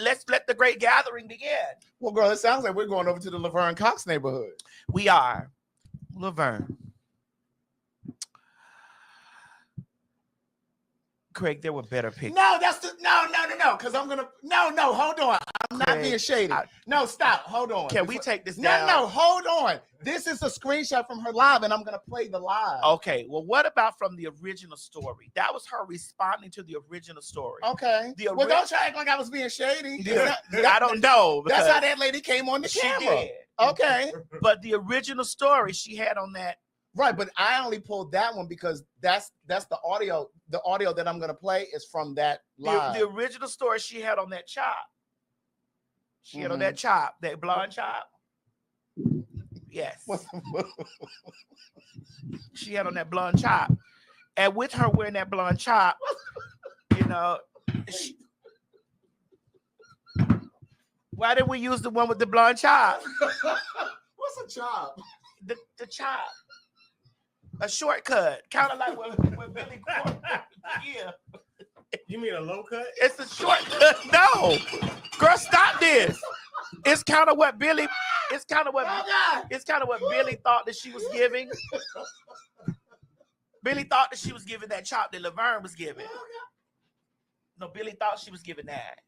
let the great gathering begin. Well, girl, it sounds like we're going over to the Laverne Cox neighborhood. We are. Laverne. Craig, there were better pictures. No, that's the no. Because I'm gonna hold on. I'm not being shady. No, stop. Hold on. Can we take this down? No, hold on. This is a screenshot from her live, and I'm gonna play the live. Okay. Well, what about from the original story? That was her responding to the original story. Okay. Well, don't try to act like I was being shady. I don't know. That's how that lady came on the camera. She did. Okay. But the original story she had on that. Right, but I only pulled that one because that's the audio. The audio that I'm gonna play is from that live. The original story she had on that chop. She had on that chop, that blonde chop. Yes. She had on that blonde chop. And with her wearing that blonde chop, why didn't we use the one with the blonde chop? What's a chop? The chop. A shortcut, kind of like what Billy Corgan. Yeah. You mean a low cut? It's a shortcut. No, girl, stop this. It's kind of what Billy. It's kind of what Billy thought that she was giving. Billy thought that she was giving that chop that Laverne was giving. No, Billy thought she was giving that.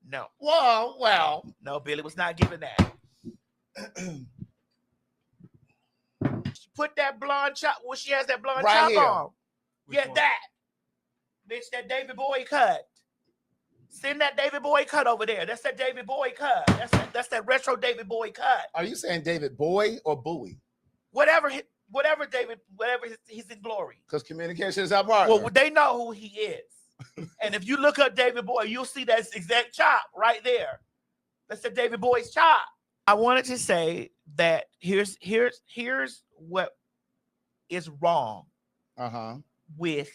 No. Well. No, Billy was not giving that. Put that blonde chop. Well, she has that blonde chop on. Yeah, that. Bitch, that David Bowie cut. Send that David Bowie cut over there. That's that David Bowie cut. That's that retro David Bowie cut. Are you saying David Bowie or Bowie? Whatever he's in glory. Because communication is our partner. Well, they know who he is. And if you look up David Bowie, you'll see that exact chop right there. That's the David Bowie's chop. I wanted to say that here's what is wrong with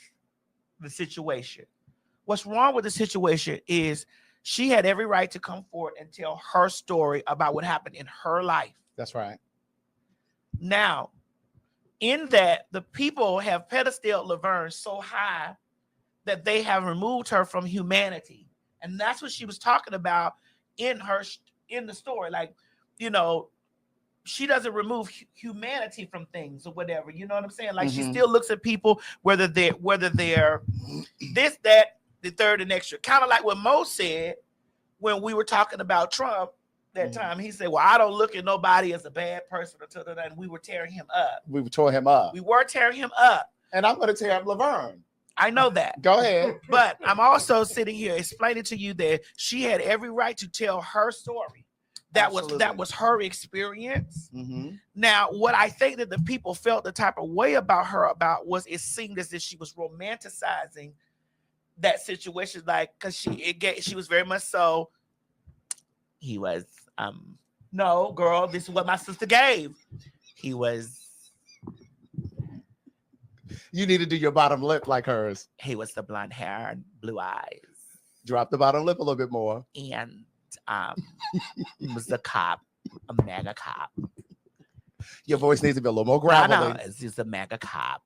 the situation. What's wrong with the situation is she had every right to come forward and tell her story about what happened in her life. That's right. Now, in that, the people have pedestaled Laverne so high that they have removed her from humanity. And that's what she was talking about in the story. Like, she doesn't remove humanity from things or whatever. You know what I'm saying? Like she still looks at people, whether they're this, that, the third, and extra. Kind of like what Mo said when we were talking about Trump that time. He said, well, I don't look at nobody as a bad person and we were tearing him up. We tore him up. We were tearing him up. And I'm going to tear up Laverne. I know that. Go ahead. But I'm also sitting here explaining to you that she had every right to tell her story. That was her experience. Now, what I think that the people felt the type of way about her was it seemed as if she was romanticizing that situation, like because she was very much so. He was no girl. This is what my sister gave. He was. You need to do your bottom lip like hers. He was the blonde hair and blue eyes. Drop the bottom lip a little bit more. And was a cop, a MAGA cop. Your voice needs to be a little more gravelly. No, he's a MAGA cop,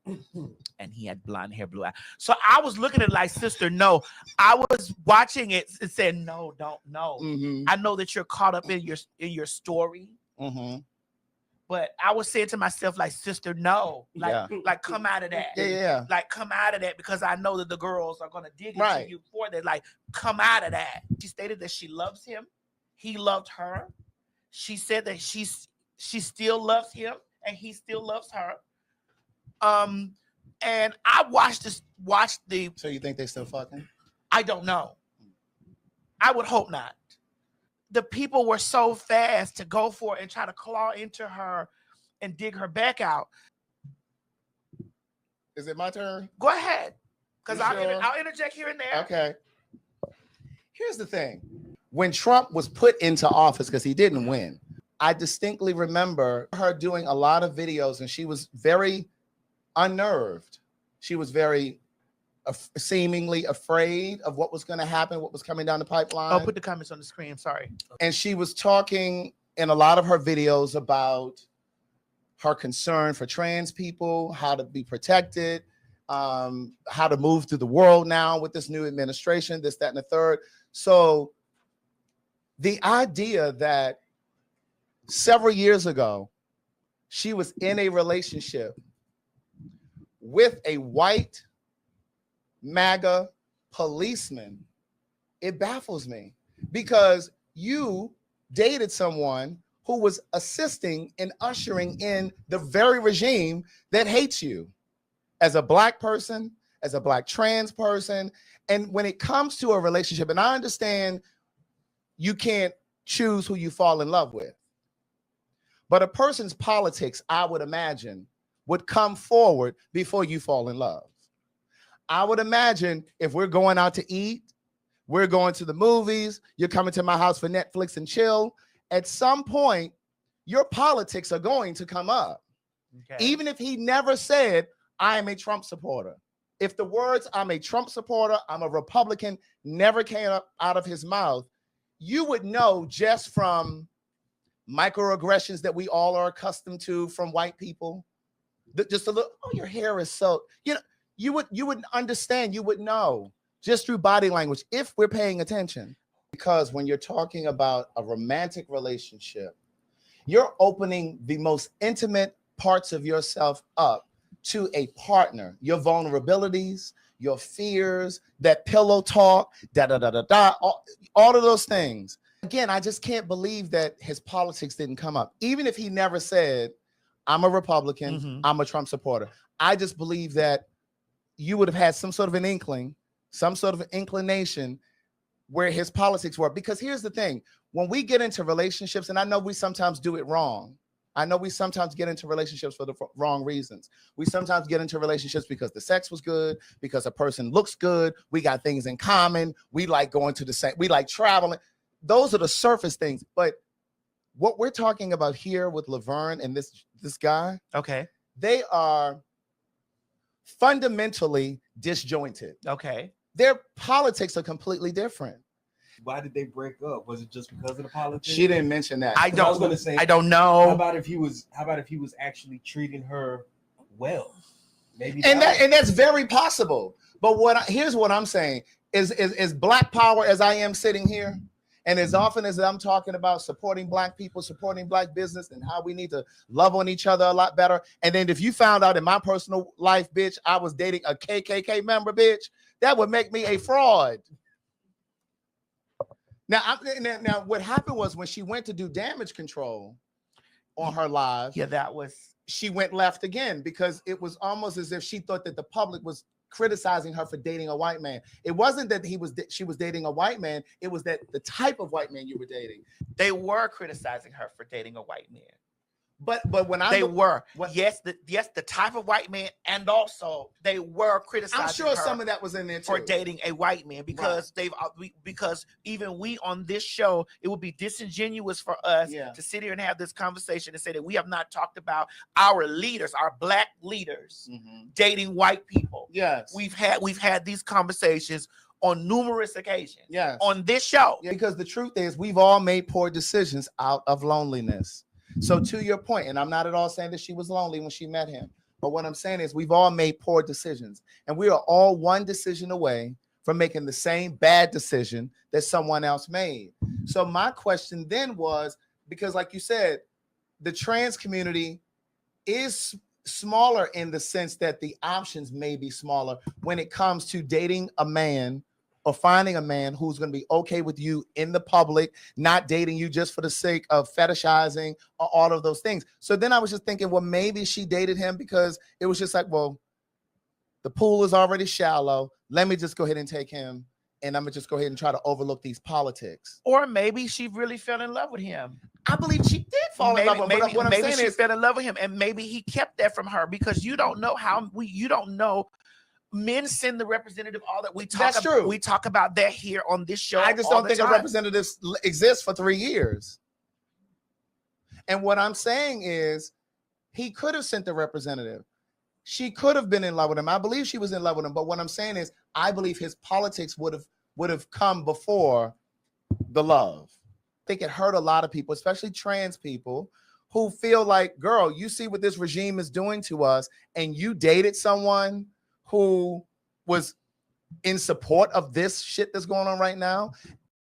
and he had blonde hair, blue eyes. So I was looking at it like, sister, no. I was watching it and said, no, don't, no. I know that you're caught up in your story, but I was saying to myself, like, sister, no, like come out of that, like come out of that because I know that the girls are gonna dig into you for that. Like, come out of that. She stated that she loves him. He loved her. She said that she still loves him and he still loves her. And I watched the. So you think they still fucking? I don't know. I would hope not. The people were so fast to go for it and try to claw into her and dig her back out. Is it my turn? Go ahead. Because I'll interject here and there. Okay. Here's the thing. When Trump was put into office, because he didn't win, I distinctly remember her doing a lot of videos and she was very unnerved. She was very seemingly afraid of what was going to happen, what was coming down the pipeline. Oh, put the comments on the screen. Sorry. And she was talking in a lot of her videos about her concern for trans people, how to be protected, how to move through the world now with this new administration, this, that, and the third. So The idea that several years ago, she was in a relationship with a white MAGA policeman, it baffles me, because you dated someone who was assisting and ushering in the very regime that hates you as a black person, as a black trans person. And when it comes to a relationship, and I understand you can't choose who you fall in love with, but a person's politics, I would imagine, would come forward before you fall in love. I would imagine if we're going out to eat, we're going to the movies, you're coming to my house for Netflix and chill, at some point, your politics are going to come up. Okay. Even if he never said, I am a Trump supporter. If the words, I'm a Trump supporter, I'm a Republican, never came up out of his mouth, you would know just from microaggressions that we all are accustomed to from white people. Just a little, oh, your hair is so, you would understand, you would know just through body language if we're paying attention. Because when you're talking about a romantic relationship, you're opening the most intimate parts of yourself up to a partner, your vulnerabilities, your fears, that pillow talk, all of those things. Again, I just can't believe that his politics didn't come up. Even if he never said, I'm a Republican, I'm a Trump supporter. I just believe that you would have had some sort of an inkling, some sort of an inclination where his politics were. Because here's the thing, when we get into relationships, and I know we sometimes do it wrong. I know we sometimes get into relationships for the wrong reasons. We sometimes get into relationships because the sex was good, because a person looks good, we got things in common, we like going to the same, we like traveling. Those are the surface things. But what we're talking about here with Laverne and this guy, okay, they are fundamentally disjointed. Okay. Their politics are completely different. Why did they break up? Was it just because of the politics? She didn't mention that. I was gonna say, I don't know. How about if he was actually treating her well? Maybe and that's very possible. But here's what I'm saying is Black power, as I am sitting here, and as often as I'm talking about supporting Black people, supporting Black business, and how we need to love on each other a lot better. And then if you found out in my personal life, bitch, I was dating a KKK member, bitch, that would make me a fraud. Now, now, what happened was when she went to do damage control on her live, she went left again, because it was almost as if she thought that the public was criticizing her for dating a white man. It wasn't that she was dating a white man. It was that the type of white man you were dating. They were criticizing her for dating a white man. But when the type of white man, and also they were criticizing. I'm sure her some of that was in there too. For dating a white man, because because even we on this show, it would be disingenuous for us to sit here and have this conversation and say that we have not talked about our leaders, our Black leaders, dating white people. Yes, we've had these conversations on numerous occasions. Yes, on this show. Yeah, because the truth is, we've all made poor decisions out of loneliness. So to your point, and I'm not at all saying that she was lonely when she met him, but what I'm saying is we've all made poor decisions, and we are all one decision away from making the same bad decision that someone else made. So my question then was, because like you said, the trans community is smaller in the sense that the options may be smaller when it comes to dating a man or finding a man who's going to be okay with you in the public, not dating you just for the sake of fetishizing or all of those things. So then I was just thinking, well, maybe she dated him because it was just like, well, the pool is already shallow. Let me just go ahead and take him, and I'm going to just go ahead and try to overlook these politics. Or maybe she really fell in love with him. I believe she did fall in love with him. But what I'm saying is, fell in love with him, and maybe he kept that from her, because you don't know you don't know. Men send the representative all that we talk. That's true. We talk about that here on this show. I just don't think a representative exists for 3 years. And what I'm saying is, he could have sent the representative. She could have been in love with him. I believe she was in love with him. But what I'm saying is, I believe his politics would have come before the love. I think it hurt a lot of people, especially trans people, who feel like, girl, you see what this regime is doing to us, and you dated someone who was in support of this shit that's going on right now.